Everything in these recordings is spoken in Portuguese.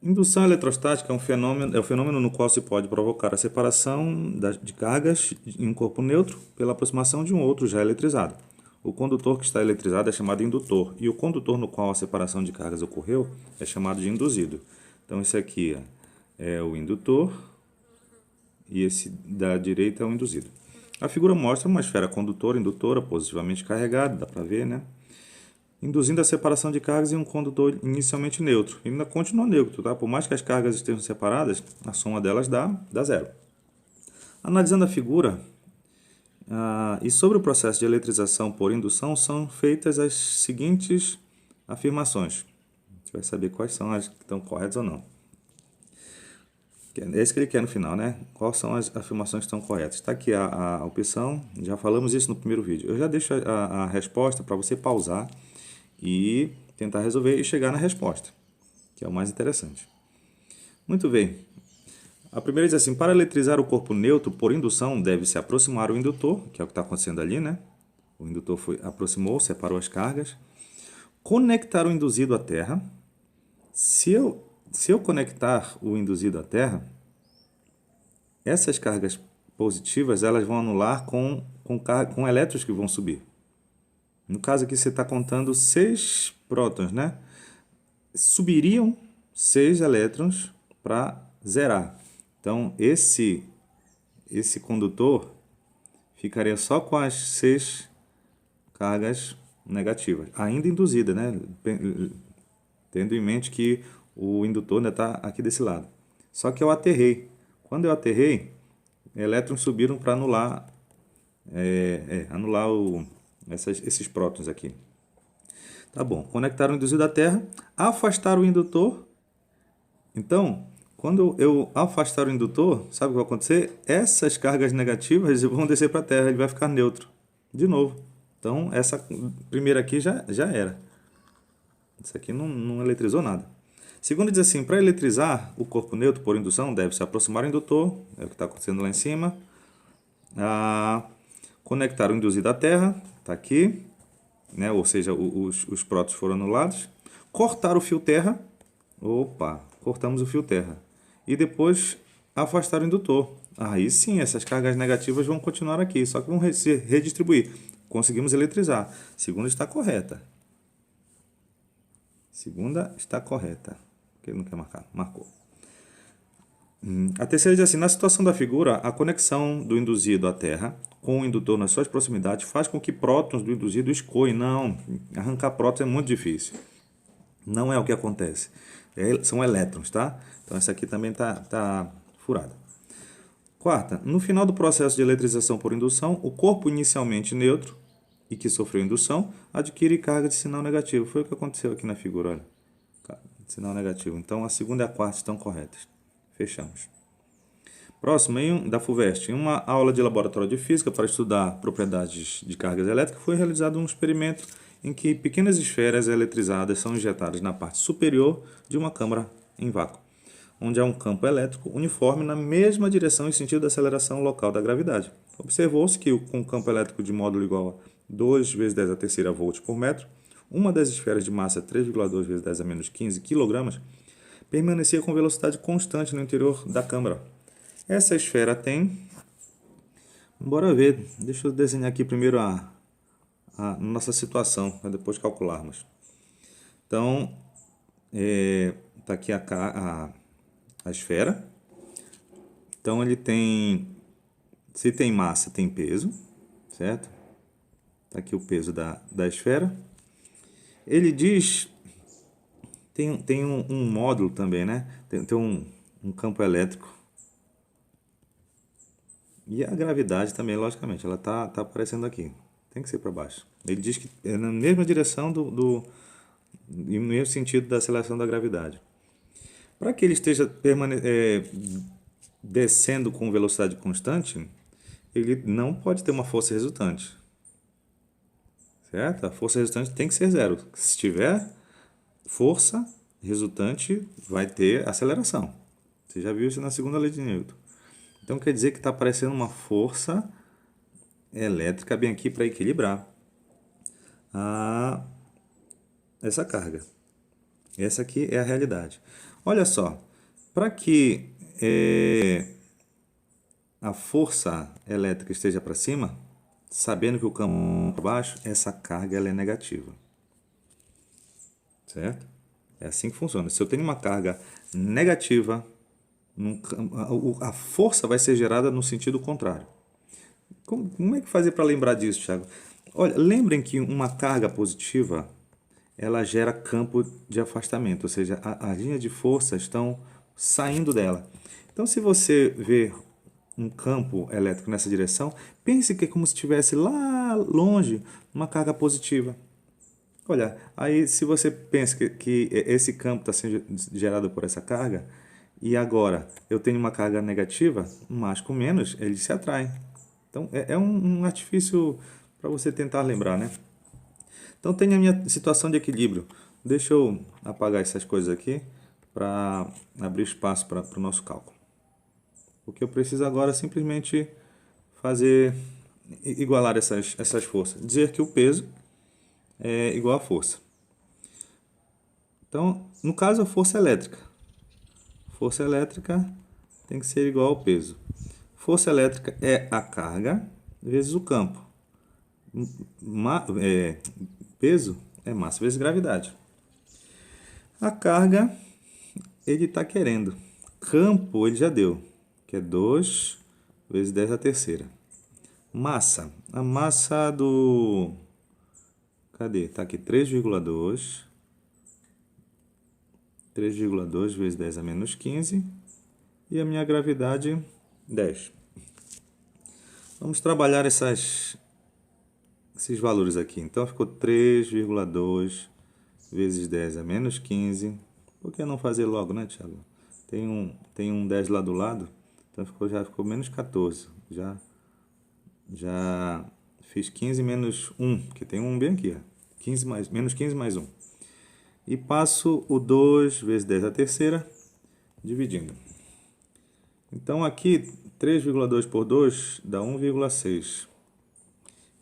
Indução eletrostática é o fenômeno no qual se pode provocar a separação de cargas em um corpo neutro pela aproximação de um outro já eletrizado. O condutor que está eletrizado é chamado indutor, e o condutor no qual a separação de cargas ocorreu é chamado de induzido. Então, esse aqui é o indutor e esse da direita é o induzido. A figura mostra uma esfera condutora indutora positivamente carregada, dá para ver, né? Induzindo a separação de cargas em um condutor inicialmente neutro. Ele ainda continua neutro, tá? Por mais que as cargas estejam separadas, a soma delas dá zero. Analisando a figura, e sobre o processo de eletrização por indução, são feitas as seguintes afirmações. Você vai saber quais são as que estão corretas ou não. É isso que ele quer no final, né? Quais são as afirmações que estão corretas. Está aqui a opção, já falamos isso no primeiro vídeo. Eu já deixo a resposta para você pausar e tentar resolver e chegar na resposta, que é o mais interessante. Muito bem. A primeira diz assim: para eletrizar o corpo neutro por indução, deve-se aproximar o indutor, que é o que está acontecendo ali, né? O indutor aproximou, separou as cargas. Conectar o induzido à terra. Se eu conectar o induzido à terra, essas cargas positivas elas vão anular com elétrons que vão subir. No caso aqui você está contando 6 prótons, né? Subiriam 6 elétrons para zerar. Então, esse condutor ficaria só com as 6 cargas negativas, ainda induzida, né? Tendo em mente que o indutor ainda está aqui desse lado. Só que eu aterrei. Quando eu aterrei, elétrons subiram para anular, esses prótons aqui. Tá bom, conectar o induzido à Terra, afastar o indutor. Então, quando eu afastar o indutor, sabe o que vai acontecer? Essas cargas negativas vão descer para a Terra, ele vai ficar neutro de novo. Então, essa primeira aqui já era. Isso aqui não eletrizou nada. Segundo diz assim, para eletrizar o corpo neutro por indução, deve-se aproximar o indutor, é o que está acontecendo lá em cima. Conectar o induzido à Terra, está aqui, né? Ou seja, os prótons foram anulados. Cortar o fio terra, cortamos o fio terra. E depois afastar o indutor. Aí sim, essas cargas negativas vão continuar aqui, só que vão se redistribuir. Conseguimos eletrizar. Segunda está correta. Segunda está correta. Porque ele não quer marcar. Marcou. A terceira diz assim: na situação da figura, a conexão do induzido à Terra com o indutor nas suas proximidades faz com que prótons do induzido escoem. Não, arrancar prótons é muito difícil. Não é o que acontece. São elétrons, tá? Então essa aqui também tá furada. Quarta, no final do processo de eletrização por indução, o corpo inicialmente neutro e que sofreu indução adquire carga de sinal negativo. Foi o que aconteceu aqui na figura, olha. Sinal negativo. Então a segunda e a quarta estão corretas. Fechamos. Próximo, da FUVEST. Em uma aula de laboratório de física para estudar propriedades de cargas elétricas, foi realizado um experimento em que pequenas esferas eletrizadas são injetadas na parte superior de uma câmara em vácuo, onde há um campo elétrico uniforme na mesma direção e sentido da aceleração local da gravidade. Observou-se que, com um campo elétrico de módulo igual a 2 vezes 10 a terceira volts por metro, uma das esferas de massa 3,2 vezes 10 a menos 15 kg permanecia com velocidade constante no interior da câmara. Essa esfera tem... Bora ver. Deixa eu desenhar aqui primeiro a nossa situação, para depois calcularmos. Então, está aqui a esfera. Então, ele tem... Se tem massa, tem peso, certo? Está aqui o peso da esfera. Ele diz... Tem um módulo também, né? Tem um campo elétrico. E a gravidade também, logicamente, ela tá aparecendo aqui. Tem que ser para baixo. Ele diz que é na mesma direção e no mesmo sentido da aceleração da gravidade. Para que ele esteja descendo com velocidade constante, ele não pode ter uma força resultante. Certo? A força resultante tem que ser zero. Se tiver força resultante, vai ter aceleração. Você já viu isso na segunda lei de Newton. Então quer dizer que está aparecendo uma força elétrica bem aqui para equilibrar essa carga. Essa aqui é a realidade. Olha só, para que a força elétrica esteja para cima, sabendo que o campo é para baixo, essa carga ela é negativa. Certo? É assim que funciona. Se eu tenho uma carga negativa, a força vai ser gerada no sentido contrário. Como é que fazer para lembrar disso, Thiago? Olha, lembrem que uma carga positiva ela gera campo de afastamento, ou seja, as linhas de força estão saindo dela. Então, se você vê um campo elétrico nessa direção, pense que é como se estivesse lá longe uma carga positiva. Olha, aí se você pensa que esse campo está sendo gerado por essa carga, e agora eu tenho uma carga negativa, mais com menos, eles se atraem. Então é um artifício para você tentar lembrar, né? Então tem a minha situação de equilíbrio. Deixa eu apagar essas coisas aqui para abrir espaço para o nosso cálculo. O que eu preciso agora é simplesmente fazer igualar essas forças. Dizer que o peso é igual à força. Então, no caso, a força elétrica. Força elétrica tem que ser igual ao peso. Força elétrica é a carga vezes o campo. Peso é massa vezes gravidade. A carga, ele está querendo. Campo, ele já deu, que é 2 vezes 10 a terceira. Massa. A massa do... Cadê? Está aqui 3,2. 3,2 vezes 10 a menos 15. E a minha gravidade, 10. Vamos trabalhar esses valores aqui. Então, ficou 3,2 vezes 10 a menos 15. Por que não fazer logo, né, Thiago? Tem um 10 lá do lado, então já ficou menos 14. Já fiz 15 menos 1, que tem um bem aqui. Ó. Menos 15 mais 1. E passo o 2 vezes 10 a terceira, dividindo. Então, aqui, 3,2 por 2 dá 1,6.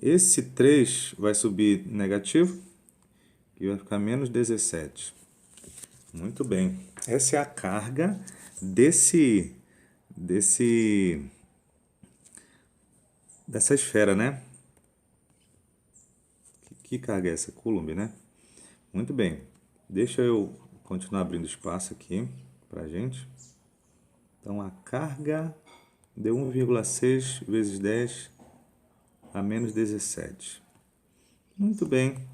Esse 3 vai subir negativo e vai ficar menos 17. Muito bem. Essa é a carga dessa esfera, né? Que carga é essa? Coulomb, né? Muito bem. Deixa eu continuar abrindo espaço aqui pra gente. Então, a carga deu 1,6 vezes 10 a menos 17. Muito bem.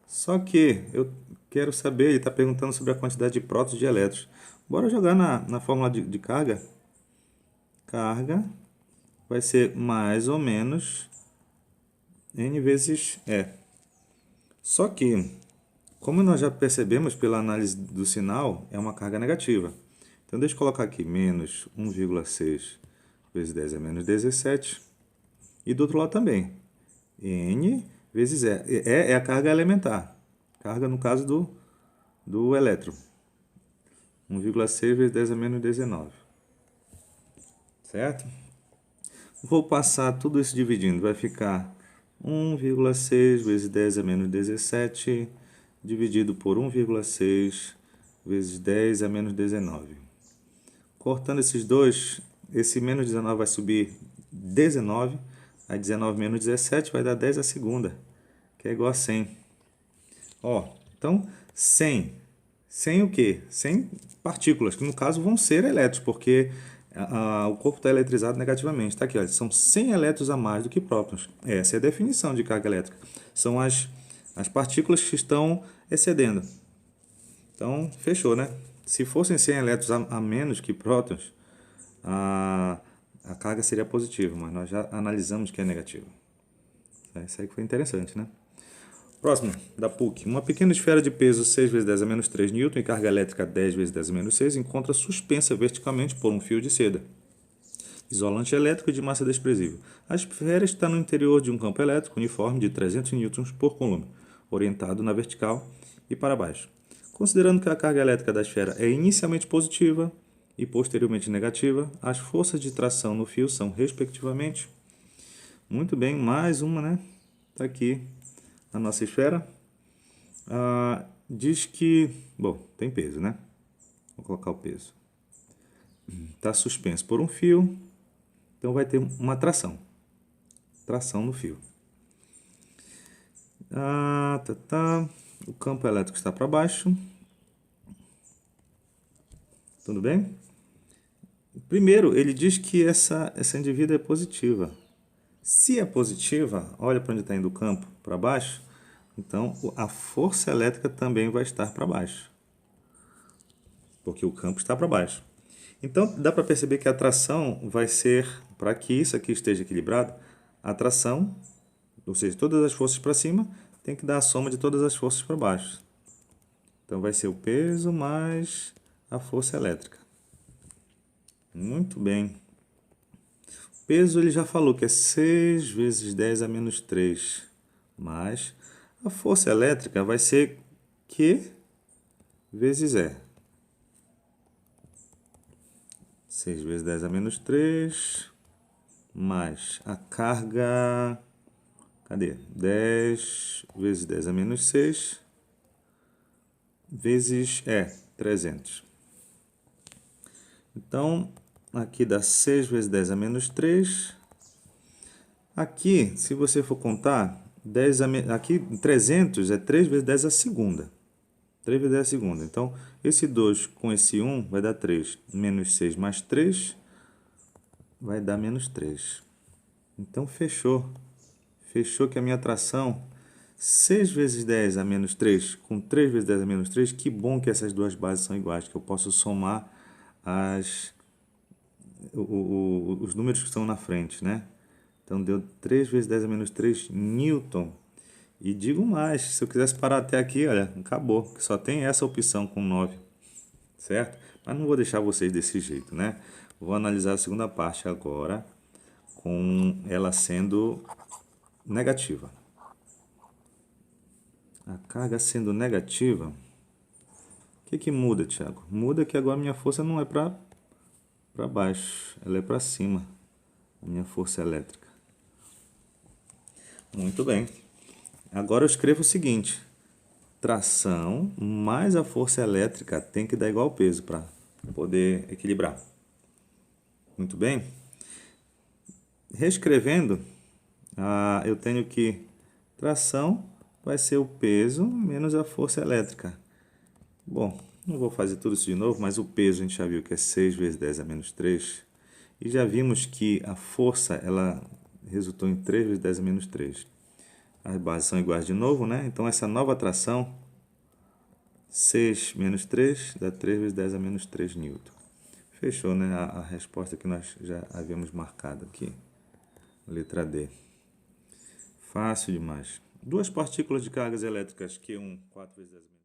Só que eu quero saber, ele está perguntando sobre a quantidade de prótons e de elétrons. Bora jogar na fórmula de carga. Carga vai ser mais ou menos N vezes E. Só que, como nós já percebemos pela análise do sinal, é uma carga negativa. Então, deixa eu colocar aqui menos 1,6 vezes 10 a menos 17. E do outro lado também. N vezes E. E é a carga elementar. Carga no caso do elétron. 1,6 vezes 10 a menos 19. Certo? Vou passar tudo isso dividindo. Vai ficar 1,6 vezes 10 a menos 17 dividido por 1,6 vezes 10 a menos 19. Cortando esses dois, esse menos 19 vai subir 19. Aí 19 menos 17 vai dar 10 a segunda, que é igual a 100. Ó, então 100. 100 o quê? 100 partículas, que no caso vão ser elétrons, porque o corpo está eletrizado negativamente. Está aqui, ó, são 100 elétrons a mais do que prótons. Essa é a definição de carga elétrica. São as partículas que estão excedendo. Então, fechou, né? Se fossem 100 elétrons a menos que prótons, a carga seria positiva, mas nós já analisamos que é negativa. Isso aí que foi interessante, né? Próximo, da PUC. Uma pequena esfera de peso 6 vezes 10 a menos 3 N e carga elétrica 10 vezes 10 a menos 6 encontra suspensa verticalmente por um fio de seda. Isolante elétrico de massa desprezível. A esfera está no interior de um campo elétrico uniforme de 300 N por coulomb, orientado na vertical e para baixo. Considerando que a carga elétrica da esfera é inicialmente positiva e posteriormente negativa, as forças de tração no fio são, respectivamente... Muito bem, mais uma, né? Está aqui a nossa esfera. Diz que... Bom, tem peso, né? Vou colocar o peso. Está suspenso por um fio, então vai ter uma tração. Tração no fio. O campo elétrico está para baixo. Tudo bem? Primeiro, ele diz que essa indivídua é positiva. Se é positiva, olha para onde está indo o campo, para baixo, então a força elétrica também vai estar para baixo, porque o campo está para baixo. Então dá para perceber que a tração vai ser, para que isso aqui esteja equilibrado, a tração, ou seja, todas as forças para cima, tem que dar a soma de todas as forças para baixo. Então vai ser o peso mais a força elétrica. Muito bem. O peso ele já falou que é 6 vezes 10 a menos 3. Mas a força elétrica vai ser Q vezes E. 6 vezes 10 a menos 3. Mais a carga... Cadê? 10 vezes 10 a menos 6. Vezes E, 300. Então, aqui dá 6 vezes 10 a menos 3. Aqui, se você for contar, aqui 300 é 3 vezes 10 a segunda. 3 vezes 10 a segunda. Então, esse 2 com esse 1 vai dar 3. Menos 6 mais 3 vai dar menos 3. Então, fechou. Fechou que a minha tração, 6 vezes 10 a menos 3 com 3 vezes 10 a menos 3, que bom que essas duas bases são iguais, que eu posso somar os números que estão na frente, né? Então deu 3 vezes 10 a menos 3 newton. E digo mais, se eu quisesse parar até aqui, olha, acabou, que só tem essa opção com 9, certo? Mas não vou deixar vocês desse jeito, né? Vou analisar a segunda parte agora, com ela sendo negativa. A carga sendo negativa, o que muda, Thiago? Muda que agora minha força não é para baixo, ela é para cima, a minha força elétrica. Muito bem. Agora eu escrevo o seguinte: tração mais a força elétrica tem que dar igual ao peso para poder equilibrar. Muito bem. Reescrevendo, eu tenho que tração vai ser o peso menos a força elétrica. Bom, não vou fazer tudo isso de novo, mas o peso a gente já viu que é 6 vezes 10 a menos 3. E já vimos que a força ela resultou em 3 vezes 10 a menos 3. As bases são iguais de novo, né? Então essa nova tração, 6 menos 3 dá 3 vezes 10 a menos 3 newton. Fechou, né? A resposta que nós já havíamos marcado aqui. Letra D. Fácil demais. Duas partículas de cargas elétricas Q1, 4 vezes 10 a menos